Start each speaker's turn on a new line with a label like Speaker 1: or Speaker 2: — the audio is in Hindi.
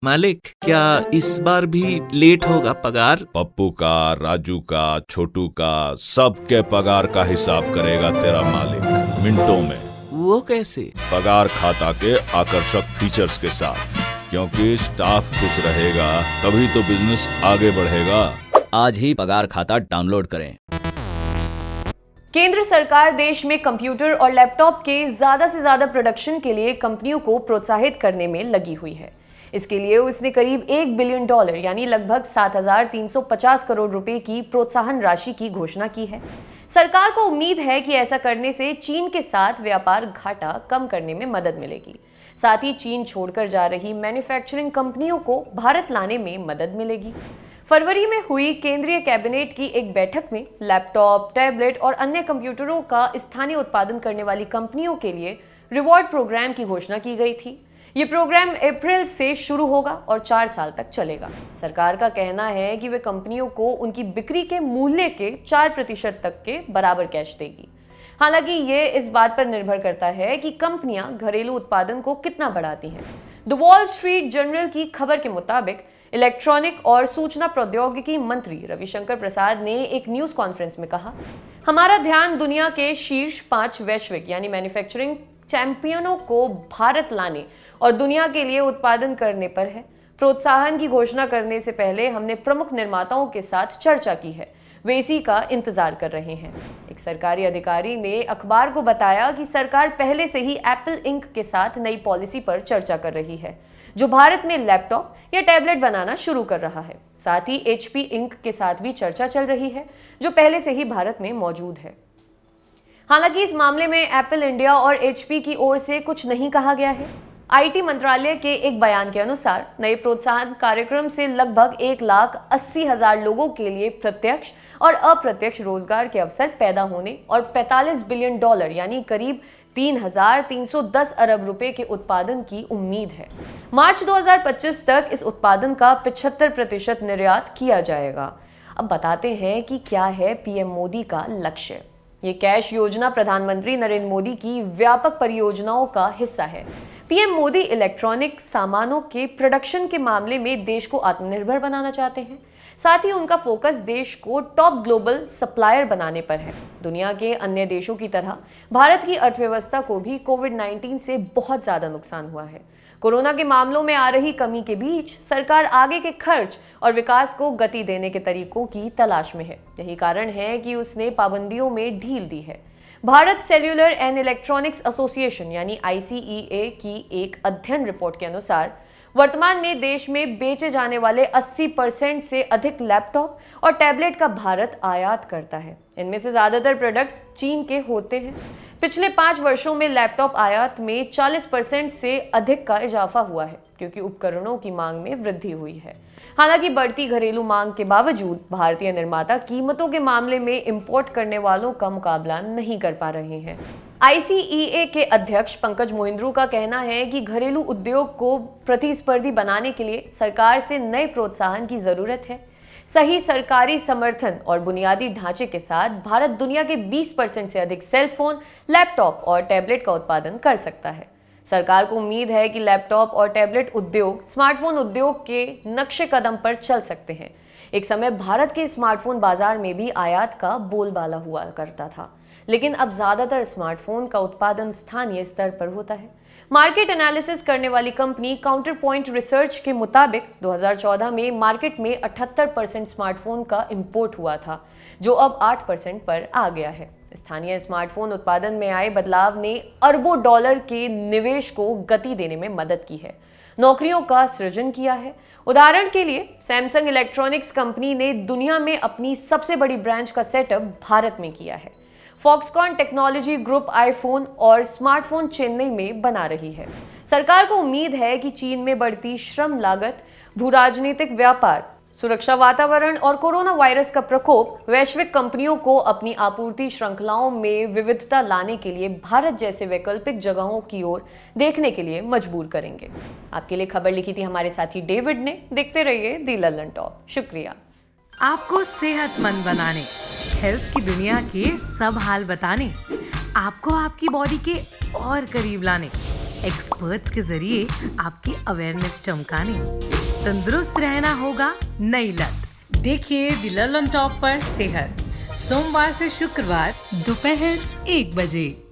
Speaker 1: मालिक, क्या इस बार भी लेट होगा पगार?
Speaker 2: पप्पू का, राजू का, छोटू का, सबके पगार का हिसाब करेगा तेरा मालिक मिनटों में।
Speaker 1: वो कैसे?
Speaker 2: पगार खाता के आकर्षक फीचर्स के साथ, क्योंकि स्टाफ खुश रहेगा तभी तो बिजनेस आगे बढ़ेगा।
Speaker 3: आज ही पगार खाता डाउनलोड करें।
Speaker 4: केंद्र सरकार देश में कंप्यूटर और लैपटॉप के ज्यादा से ज्यादा प्रोडक्शन के लिए कंपनियों को प्रोत्साहित करने में लगी हुई है। इसके लिए उसने करीब $1 बिलियन यानी लगभग 7,350 करोड़ रुपए की प्रोत्साहन राशि की घोषणा की है। सरकार को उम्मीद है कि ऐसा करने से चीन के साथ व्यापार घाटा कम करने में मदद मिलेगी। साथ ही चीन छोड़कर जा रही मैन्युफैक्चरिंग कंपनियों को भारत लाने में मदद मिलेगी। फरवरी में हुई केंद्रीय कैबिनेट की एक बैठक में लैपटॉप, टैबलेट और अन्य कंप्यूटरों का स्थानीय उत्पादन करने वाली कंपनियों के लिए रिवॉर्ड प्रोग्राम की घोषणा की गई थी। ये प्रोग्राम अप्रैल से शुरू होगा और 4 साल तक चलेगा। सरकार का कहना है कि वे कंपनियों को उनकी बिक्री के मूल्य के 4% तक के बराबर कैश देगी। हालांकि ये इस बात पर निर्भर करता है कि कंपनियां घरेलू उत्पादन को कितना बढ़ाती हैं। द वॉल स्ट्रीट जर्नल की खबर के मुताबिक इलेक्ट्रॉनिक और सूचना प्रौद्योगिकी मंत्री रविशंकर प्रसाद ने एक न्यूज कॉन्फ्रेंस में कहा, हमारा ध्यान दुनिया के शीर्ष 5 वैश्विक यानी मैन्युफैक्चरिंग चैंपियनों को भारत लाने और दुनिया के लिए उत्पादन करने पर है। प्रोत्साहन की घोषणा करने से पहले हमने प्रमुख निर्माताओं के साथ चर्चा की है, वे इसी का इंतजार कर रहे हैं। एक सरकारी अधिकारी ने अखबार को बताया कि सरकार पहले से ही एप्पल इंक के साथ नई पॉलिसी पर चर्चा कर रही है, जो भारत में लैपटॉप या टैबलेट बनाना शुरू कर रहा है। साथ ही HP इंक के साथ भी चर्चा चल रही है, जो पहले से ही भारत में मौजूद है। हालांकि इस मामले में एप्पल इंडिया और HP की ओर से कुछ नहीं कहा गया है। IT मंत्रालय के एक बयान के अनुसार नए प्रोत्साहन कार्यक्रम से लगभग 1,80,000 लोगों के लिए प्रत्यक्ष और अप्रत्यक्ष रोजगार के अवसर पैदा होने और $45 बिलियन यानी करीब 3,310 अरब रुपए के उत्पादन की उम्मीद है। मार्च 2025 तक इस उत्पादन का 75% निर्यात किया जाएगा। अब बताते हैं कि क्या है PM मोदी का लक्ष्य। ये कैश योजना प्रधानमंत्री नरेंद्र मोदी की व्यापक परियोजनाओं का हिस्सा है। PM मोदी इलेक्ट्रॉनिक सामानों के प्रोडक्शन के मामले में देश को आत्मनिर्भर बनाना चाहते हैं। साथ ही उनका फोकस देश को टॉप ग्लोबल सप्लायर बनाने पर है। दुनिया के अन्य देशों की तरह भारत की अर्थव्यवस्था को भी कोविड-19 से बहुत ज्यादा नुकसान हुआ है। कोरोना के मामलों में आ रही कमी के बीच सरकार आगे के खर्च और विकास को गति देने के तरीकों की तलाश में है। यही कारण है कि उसने पाबंदियों में ढील दी है। Bharat cellular and electronics association यानी ICEA की एक अध्ययन रिपोर्ट के अनुसार वर्तमान में देश में बेचे जाने वाले 80% से अधिक लैपटॉप और टैबलेट का भारत आयात करता है। इनमें से ज्यादातर प्रोडक्ट्स चीन के होते हैं। पिछले 5 वर्षों में लैपटॉप आयात में 40% से अधिक का इजाफा हुआ है, क्योंकि उपकरणों की मांग में वृद्धि हुई है। हालांकि बढ़ती घरेलू मांग के बावजूद भारतीय निर्माता कीमतों के मामले में इंपोर्ट करने वालों का मुकाबला नहीं कर पा रहे हैं। ICEA के अध्यक्ष पंकज मोहिंद्रू का कहना है कि घरेलू उद्योग को प्रतिस्पर्धी बनाने के लिए सरकार से नए प्रोत्साहन की जरूरत है। सही सरकारी समर्थन और बुनियादी ढांचे के साथ भारत दुनिया के 20% से अधिक सेल फोन, लैपटॉप और टैबलेट का उत्पादन कर सकता है। सरकार को उम्मीद है कि लैपटॉप और टैबलेट उद्योग स्मार्टफोन उद्योग के नक्शे कदम पर चल सकते हैं। एक समय भारत के स्मार्टफोन बाजार में भी आयात का बोलबाला हुआ करता था, लेकिन अब ज्यादातर स्मार्टफोन का उत्पादन स्थानीय स्तर पर होता है। मार्केट एनालिसिस करने वाली कंपनी काउंटर पॉइंट रिसर्च के मुताबिक 2014 में मार्केट में 78% स्मार्टफोन का इंपोर्ट हुआ था, जो अब 8% पर आ गया है। स्थानीय स्मार्टफोन उत्पादन में आए बदलाव ने अरबों डॉलर के निवेश को गति देने में मदद की है, नौकरियों का सृजन किया है। उदाहरण के लिए सैमसंग इलेक्ट्रॉनिक्स कंपनी ने दुनिया में अपनी सबसे बड़ी ब्रांच का सेटअप भारत में किया है। फॉक्सकॉन टेक्नोलॉजी ग्रुप आईफोन और स्मार्टफोन चेन्नई में बना रही है। सरकार को उम्मीद है कि चीन में बढ़ती श्रम लागत, भूराजनीतिक व्यापार, सुरक्षा वातावरण और कोरोना वायरस का प्रकोप वैश्विक कंपनियों को अपनी आपूर्ति श्रृंखलाओं में विविधता लाने के लिए भारत जैसे वैकल्पिक जगहों की ओर देखने के लिए मजबूर करेंगे। आपके लिए खबर लिखी थी हमारे साथी डेविड ने। देखते रहिए दी लल्लन टॉप। शुक्रिया।
Speaker 5: आपको सेहतमंद बनाने, हेल्थ की दुनिया के सब हाल बताने, आपको आपकी बॉडी के और करीब लाने, एक्सपर्ट्स के जरिए आपकी अवेयरनेस चमकाने। तंदुरुस्त रहना होगा नई लत। देखिए द ललन टॉप पर सेहत, सोमवार से शुक्रवार दोपहर 1 बजे।